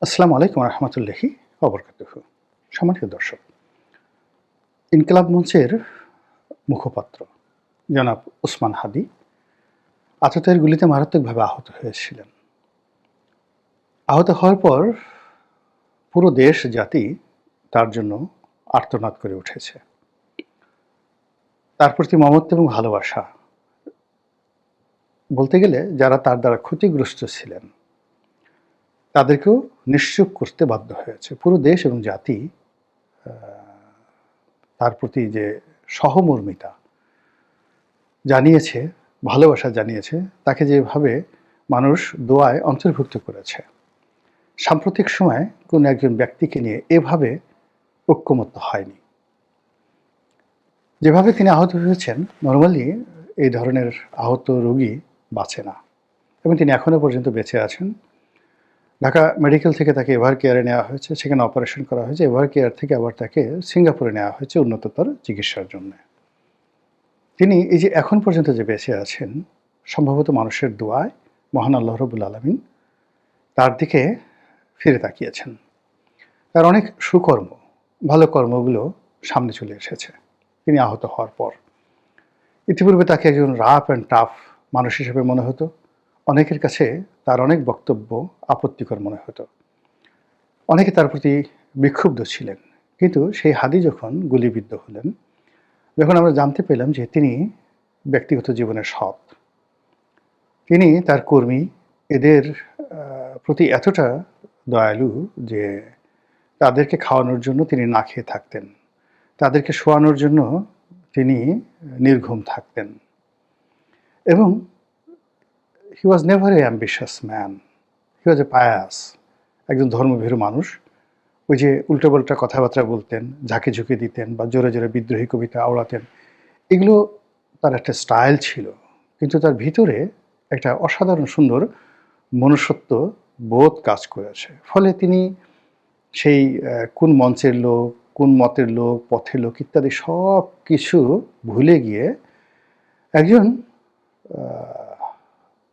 আসসালামু আলাইকুম রহমতুল্লাহি ওবরকাতুহু। সম্মানিত দর্শক, ইনকিলাব মঞ্চের মুখপাত্র জনাব ওসমান হাদি আততায়ীর গুলিতে মারাত্মকভাবে আহত হয়েছিলেন। আহত হওয়ার পর পুরো দেশ জাতি তার জন্য আর্তনাদ করে উঠেছে। তার প্রতি মমত্ব এবং ভালোবাসা, বলতে গেলে যারা তার দ্বারা ক্ষতিগ্রস্ত ছিলেন তাদেরকেও নিশ্চুপ করতে বাধ্য হয়েছে। পুরো দেশ এবং জাতি তার প্রতি যে সহমর্মিতা জানিয়েছে, ভালোবাসা জানিয়েছে, তাকে যেভাবে মানুষ দোয়ায় অন্তর্ভুক্ত করেছে, সাম্প্রতিক সময়ে কোনো একজন ব্যক্তিকে নিয়ে এভাবে ঐক্যমত্য হয়নি। যেভাবে তিনি আহত হয়েছেন, নর্মালি এই ধরনের আহত রোগী বাঁচে না, এবং তিনি এখনও পর্যন্ত বেঁচে আছেন। ঢাকা মেডিকেল থেকে তাকে এভার কেয়ারে নেওয়া হয়েছে, সেখানে অপারেশন করা হয়েছে। এভার কেয়ার থেকে আবার তাকে সিঙ্গাপুরে নেওয়া হয়েছে উন্নততর চিকিৎসার জন্য। তিনি এই যে এখন পর্যন্ত যে বেঁচে আছেন, সম্ভবত মানুষের দোয়ায় মহান আল্লাহ রাব্বুল আলামিন তার দিকে ফিরে তাকিয়েছেন। তার অনেক সুকর্ম, ভালো কর্মগুলো সামনে চলে এসেছে তিনি আহত হওয়ার পর। ইতিপূর্বে তাকে একজন রাফ অ্যান্ড টাফ মানুষ হিসেবে মনে হতো। অনেকের কাছে তার অনেক বক্তব্য আপত্তিকর মনে হতো। অনেকে তার প্রতি বিক্ষুব্ধ ছিলেন। কিন্তু সেই হাদি যখন গুলিবিদ্ধ হলেন, যখন আমরা জানতে পেলাম যে তিনি ব্যক্তিগত জীবনে সৎ, তিনি তার কর্মী এদের প্রতি এতটা দয়ালু যে তাদেরকে খাওয়ানোর জন্য তিনি না খেয়ে থাকতেন, তাদেরকে শোয়ানোর জন্য তিনি নির্ঘুম থাকতেন, এবং he was never a ambitious man, he was a pious, একজন ধর্মভীরু মানুষ। ওই যে উল্টোপাল্টা কথাবার্তা বলতেন, ঝাঁকে ঝুঁকে দিতেন বা জোরে জোরে বিদ্রোহী কবিতা আওড়াতেন, এগুলো তার একটা স্টাইল ছিল। কিন্তু তার ভিতরে একটা অসাধারণ সুন্দর মনুষ্যত্ব বোধ কাজ করেছে। ফলে তিনি সেই কোন মঞ্চের লোক, কোন মতের লোক, পথের লোক ইত্যাদি সব কিছু ভুলে গিয়ে একজন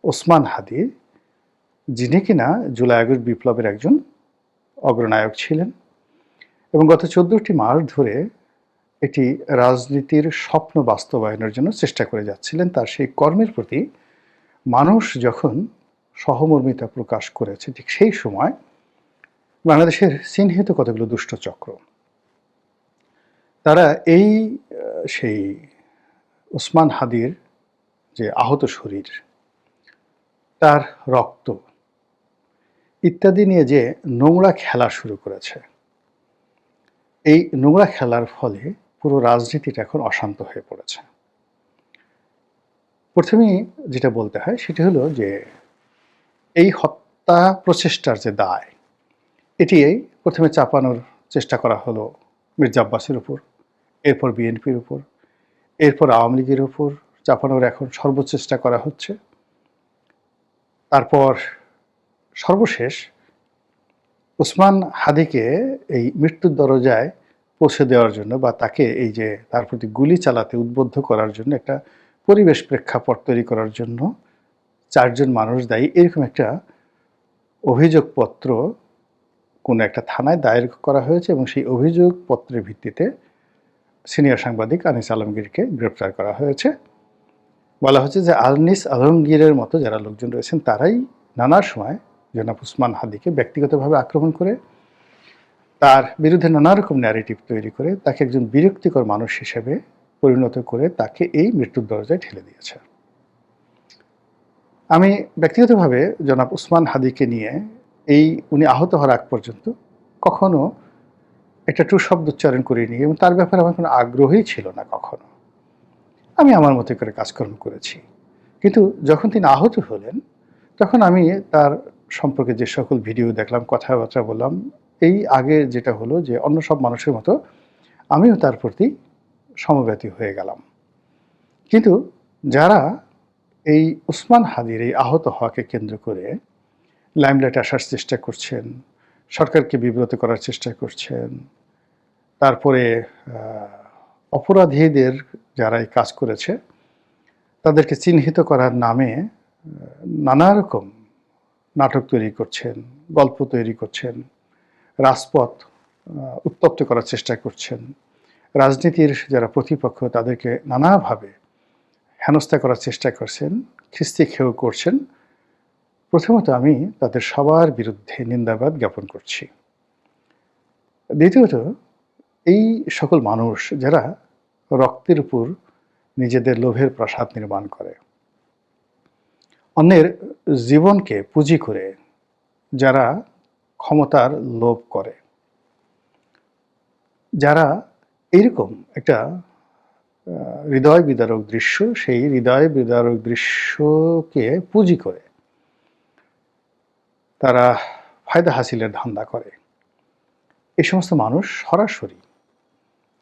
ওসমান হাদি, যিনি কিনা জুলাই আগস্ট বিপ্লবের একজন অগ্রনায়ক ছিলেন এবং গত 14টি মাস ধরে এটি রাজনীতির স্বপ্ন বাস্তবায়নের জন্য চেষ্টা করে যাচ্ছিলেন। তার সেই কর্মের প্রতি মানুষ যখন সহমর্মিতা প্রকাশ করেছে, ঠিক সেই সময় বাংলাদেশের চিহ্নিত কতগুলো দুষ্ট চক্র, তারা এই সেই ওসমান হাদির যে আহত শরীর, তার রক্ত ইত্যাদি নিয়ে যে নোংরা খেলা শুরু করেছে। এই নোংরা খেলার ফলে পুরো রাজনীতিটা এখন অশান্ত হয়ে পড়েছে। প্রথমেই যেটা বলতে হয় সেটা হলো যে এই হত্যা প্রচেষ্টার যে দায়, এটি প্রথমে চাপানোর চেষ্টা করা হলো মির্জা আব্বাসের উপর, এরপর বিএনপির উপর, এরপর আওয়ামী লীগের উপর চাপানোর এখন সর্বচেষ্টা করা হচ্ছে। তারপর সর্বশেষ ওসমান হাদিকে এই মৃত্যুর দরজায় পৌঁছে দেওয়ার জন্য বা তাকে এই যে তার প্রতি গুলি চালাতে উদ্বুদ্ধ করার জন্য একটা পরিবেশ প্রেক্ষাপট তৈরি করার জন্য 4 জন মানুষ দায়ী, এরকম একটা অভিযোগপত্র কোনো একটা থানায় দায়ের করা হয়েছে এবং সেই অভিযোগপত্রের ভিত্তিতে সিনিয়র সাংবাদিক আনিস আলমগীরকে গ্রেপ্তার করা হয়েছে। বলা হচ্ছে যে আনিস আলমগীরের মতো যারা লোকজন রয়েছেন তারাই নানা সময় জনাব ওসমান হাদিকে ব্যক্তিগতভাবে আক্রমণ করে, তার বিরুদ্ধে নানা রকম ন্যারেটিভ তৈরি করে তাকে একজন বিরক্তিকর মানুষ হিসেবে পরিণত করে তাকে এই মৃত্যুর দরজায় ঠেলে দিয়েছে। আমি ব্যক্তিগতভাবে জনাব ওসমান হাদিকে নিয়ে উনি আহত হওয়ার আগ পর্যন্ত কখনো একটা টু শব্দ উচ্চারণ করিনি এবং তার ব্যাপারে আমার কোনো আগ্রহই ছিল না কখনো। আমি আমার মতো করে কাজকর্ম করেছি। কিন্তু যখন তিনি আহত হলেন, তখন আমি তার সম্পর্কে যে সকল ভিডিও দেখলাম, কথাবার্তা বললাম, এই আগে যেটা হলো যে অন্য সব মানুষের মতো আমিও তার প্রতি সমব্যথী হয়ে গেলাম। কিন্তু যারা এই ওসমান হাদির এই আহত হওয়াকে কেন্দ্র করে লাইমলাইটে আসার চেষ্টা করছেন, সরকারকে বিব্রত করার চেষ্টা করছেন, তারপরে অপরাধীদের যারা এই কাজ করেছে তাদেরকে চিহ্নিত করার নামে নানা রকম নাটক তৈরি করছেন, গল্প তৈরি করছেন, রাজপথ উত্তপ্ত করার চেষ্টা করছেন, রাজনীতির যারা প্রতিপক্ষ তাদেরকে নানাভাবে হেনস্থা করার চেষ্টা করছেন, খিস্তি খেয়েও করছেন, প্রথমত আমি তাদের সবার বিরুদ্ধে নিন্দাবাদ জ্ঞাপন করছি। দ্বিতীয়ত, এই সকল মানুষ যারা রক্তের উপর নিজেদের লোভের প্রাসাদ নির্মাণ করে, অন্যের জীবনকে পুঁজি করে যারা ক্ষমতার লোভ করে, যারা এইরকম একটা হৃদয় বিদারক দৃশ্য, সেই হৃদয় বিদারক দৃশ্যকে পুঁজি করে তারা ফায়দা হাসিলের ধান্দা করে, এই সমস্ত মানুষ সরাসরি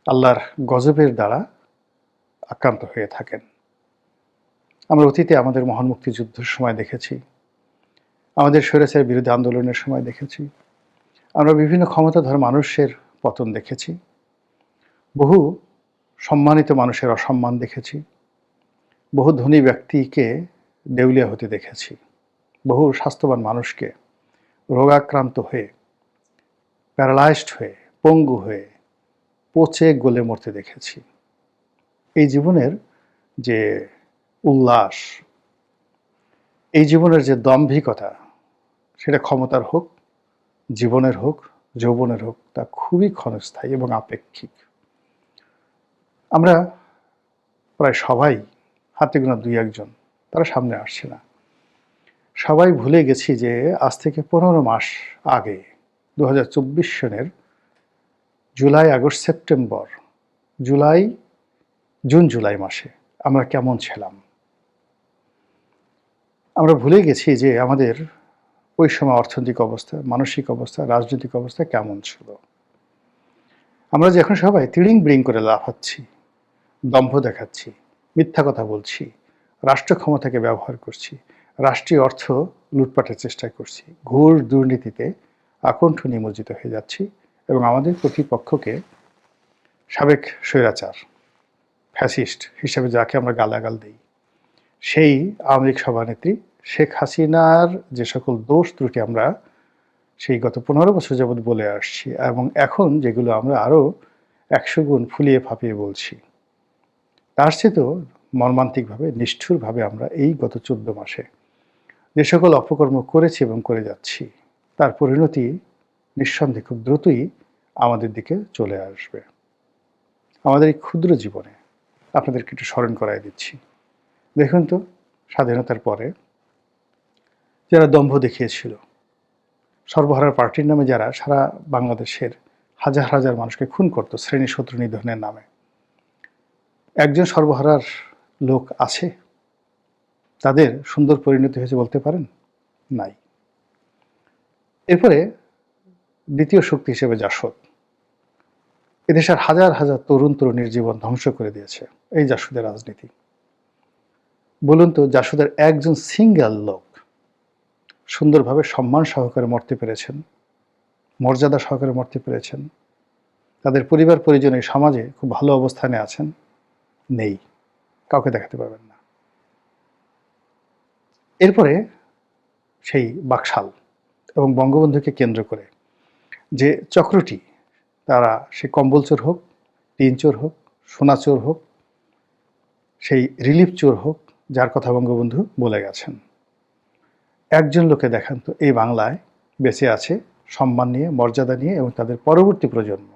আল্লাহর গজবের দ্বারা আক্রান্ত হয়ে থাকেন। আমরা অতীতে আমাদের মহান মুক্তিযুদ্ধের সময় দেখেছি, আমাদের স্বৈরাচারের বিরুদ্ধে আন্দোলনের সময় দেখেছি, আমরা বিভিন্ন ক্ষমতাধর মানুষের পতন দেখেছি, বহু সম্মানিত মানুষের অসম্মান দেখেছি, বহু ধনী ব্যক্তিকে দেউলিয়া হতে দেখেছি, বহু স্বাস্থ্যবান মানুষকে রোগাক্রান্ত হয়ে, প্যারালাইজড হয়ে, পঙ্গু হয়ে, পচে গলে মরতে দেখেছি। এই জীবনের যে উল্লাস, এই জীবনের যে দাম্ভিকতা, সেটা ক্ষমতার হোক, জীবনের হোক, যৌবনের হোক, তা খুবই ক্ষণস্থায়ী এবং আপেক্ষিক। আমরা প্রায় সবাই, হাতে গোনা দুই একজন, তারা সামনে আসছে না, সবাই ভুলে গেছি যে আজ থেকে 15 মাস আগে 2024 সনের July, August, September, June July মাসে আমরা কেমন ছিলাম। আমরা ভুলে গেছি যে আমাদের ওই সময় অর্থনৈতিক অবস্থা, মানসিক অবস্থা, রাজনৈতিক অবস্থা কেমন ছিল। আমরা যে এখন সবাই তিড়িং বিড়িং করে লাফাচ্ছি, দম্ভ দেখাচ্ছি, মিথ্যা কথা বলছি, রাষ্ট্র ক্ষমতাকে ব্যবহার করছি, রাষ্ট্রীয় অর্থ লুটপাটের চেষ্টা করছি, ঘোর দুর্নীতিতে আকণ্ঠ নিমজ্জিত হয়ে যাচ্ছি এবং আমাদের প্রতিপক্ষকে সাবেক স্বৈরাচার, ফ্যাসিস্ট হিসেবে যাকে আমরা গালাগাল দিই, সেই আওয়ামী লীগ সভানেত্রী শেখ হাসিনার যে সকল দোষ ত্রুটি আমরা সেই গত 15 বছর যাবৎ বলে আসছি এবং এখন যেগুলো আমরা আরও 100 গুণ ফুলিয়ে ফাঁপিয়ে বলছি, তার চেয়েও মর্মান্তিকভাবে, নিষ্ঠুরভাবে আমরা এই গত 14 মাসে যে সকল অপকর্ম করেছি এবং করে যাচ্ছি, তার পরিণতি নিঃসন্দেহে খুব দ্রুতই আমাদের দিকে চলে আসবে। আমাদের এই ক্ষুদ্র জীবনে আপনাদেরকে একটু স্মরণ করাই দিচ্ছি। দেখুন তো, স্বাধীনতার পরে যারা দম্ভ দেখিয়েছিল, সর্বহারার পার্টির নামে যারা সারা বাংলাদেশের হাজার হাজার মানুষকে খুন করত শ্রেণী শত্রু নিধনের নামে, একজন সর্বহারার লোক আছে? তাদের সুন্দর পরিণতি হয়েছে বলতে পারেন? নাই। এরপরে দ্বিতীয় শক্তি হিসেবে জাসদ এদেশের হাজার হাজার তরুণ তরুণীর জীবন ধ্বংস করে দিয়েছে এই জাসদের রাজনীতি। বলুন তো, জাসদের একজন সিঙ্গেল লোক সুন্দরভাবে সম্মান সহকারে মরতে পেরেছেন, মর্যাদা সহকারে মরতে পেরেছেন, তাদের পরিবার পরিজন এই সমাজে খুব ভালো অবস্থানে আছেন? নেই, কাউকে দেখাতে পারবেন না। এরপরে সেই বাকশাল এবং বঙ্গবন্ধুকে কেন্দ্র করে যে চক্রটি, তারা সে কম্বল চোর হোক, টিন চোর হোক, সোনা চোর হোক, সেই রিলিফ চোর হোক, যার কথা বঙ্গবন্ধু বলে গেছেন, একজন লোকে দেখান তো এই বাংলায় বেঁচে আছে সম্মান নিয়ে, মর্যাদা নিয়ে, এবং তাদের পরবর্তী প্রজন্ম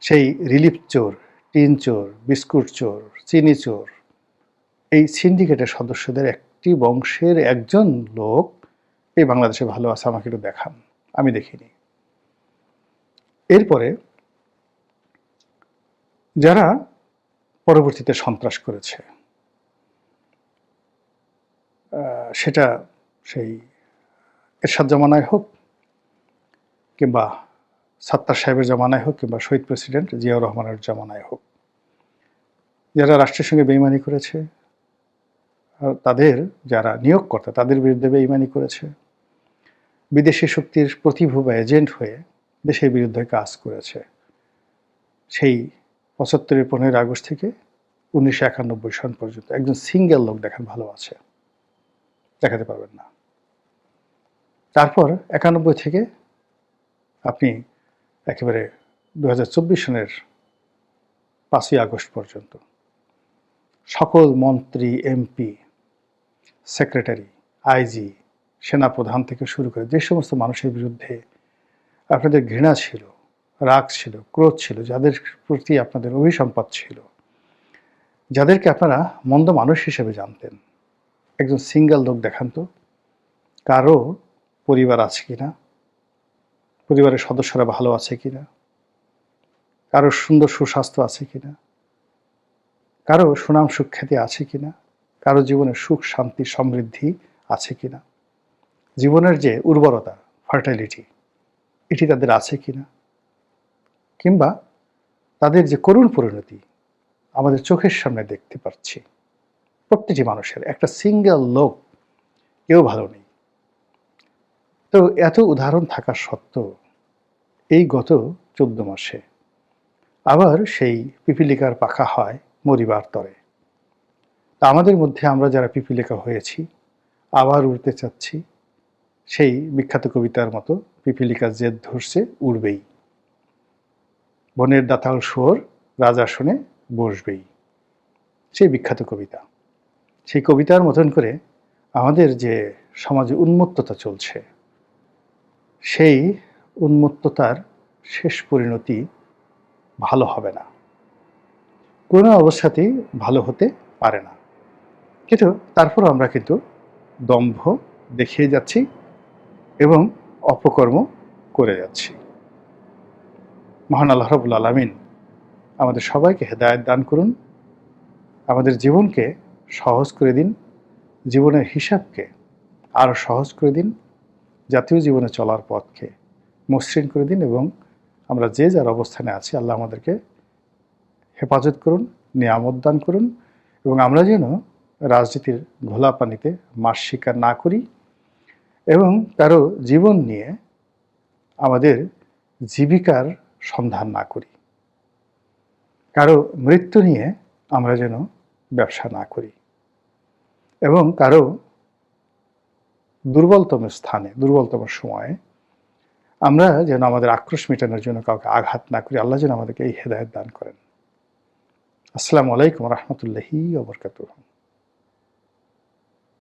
সেই রিলিফ চোর, টিন চোর, বিস্কুট চোর, চিনি চোর, এই সিন্ডিকেটের সদস্যদের একটি বংশের একজন লোক এই বাংলাদেশে ভালো আছে আমাকে একটু দেখান, আমি দেখিনি। এরপরে যারা পরবর্তীতে সন্ত্রাস করেছে, সেটা সেই এরশাদ জামানায় হোক, কিংবা সাত্তার সাহেবের জামানায় হোক, কিংবা শহীদ প্রেসিডেন্ট জিয়াউর রহমানের জামানায় হোক, যারা রাষ্ট্রের সঙ্গে বেইমানি করেছে, তাদের যারা নিয়োগকর্তা তাদের বিরুদ্ধে বেইমানি করেছে, বিদেশি শক্তির প্রতিভূ বা এজেন্ট হয়ে দেশের বিরুদ্ধে কাজ করেছে, সেই 75-এর 15 আগস্ট থেকে 1991 সন পর্যন্ত একজন সিঙ্গেল লোক দেখান ভালো আছে, দেখাতে পারবেন না। তারপর 91 থেকে আপনি একেবারে 2024 সনের 5ই আগস্ট পর্যন্ত সকল মন্ত্রী, এমপি, সেক্রেটারি, আইজি, সেনাপ্রধান থেকে শুরু করে যে সমস্ত মানুষের বিরুদ্ধে আপনাদের ঘৃণা ছিল, রাগ ছিল, ক্রোধ ছিল, যাদের প্রতি আপনাদের অভিসম্পাত ছিল, যাদেরকে আপনারা মন্দ মানুষ হিসেবে জানতেন, একজন সিঙ্গেল লোক দেখান তো, কারো পরিবার আছে কিনা, পরিবারের সদস্যরা ভালো আছে কিনা, কারো সুন্দর সুস্বাস্থ্য আছে কিনা, কারো সুনাম সুখ্যাতি আছে কিনা, কারো জীবনে সুখ শান্তি সমৃদ্ধি আছে কিনা, জীবনের যে উর্বরতা, ফার্টাইলিটি, এটি তাদের আছে কিনা, কিংবা তাদের যে করুণ পরিণতি আমাদের চোখের সামনে দেখতে পাচ্ছি। প্রত্যেকটি মানুষের, একটা সিঙ্গেল লোক কেউ ভালো নেই। তো এত উদাহরণ থাকা সত্ত্বেও এই গত 14 মাসে আবার সেই পিপীলিকার পাখা হয় মরিবার তরে। তা আমাদের মধ্যে আমরা যারা পিপীলিকা হয়েছি আবার উড়তে চাচ্ছি, সেই বিখ্যাত কবিতার মতো পিপীলিকা জেদ ধরছে উড়বেই, বনের দাতাল শুয়োর রাজাসনে বসবেই, সেই বিখ্যাত কবিতা। সেই কবিতার মতন করে আমাদের যে সমাজে উন্মত্ততা চলছে, সেই উন্মত্ততার শেষ পরিণতি ভালো হবে না, কোনো অবস্থাতেই ভালো হতে পারে না। কিন্তু তারপর আমরা কিন্তু দম্ভ দেখিয়ে যাচ্ছি এবং অপকর্ম করে যাচ্ছি। মহান আল্লাহ রাব্বুল আলামিন আমাদের সবাইকে হেদায়েত দান করুন, আমাদের জীবনকে সহজ করে দিন, জীবনের হিসাবকে আরও সহজ করে দিন, জাতীয় জীবনে চলার পথকে মসৃণ করে দিন, এবং আমরা যে যার অবস্থানে আছি আল্লাহ আমাদেরকে হেফাজত করুন, নিয়ামত দান করুন, এবং আমরা যেন রাজনীতির ঘোলা পানিতে মাছ শিকার না করি এবং কারো জীবন নিয়ে আমাদের জীবিকার সন্ধান না করি, কারো মৃত্যু নিয়ে আমরা যেন ব্যবসা না করি, এবং কারো দুর্বলতম স্থানে, দুর্বলতম সময়ে আমরা যেন আমাদের আক্রোশ মেটানোর জন্য কাউকে আঘাত না করি। আল্লাহ যেন আমাদেরকে এই হেদায়েত দান করেন। আসসালামু আলাইকুম রহমতুল্লাহি ওয়া বারাকাতুহু।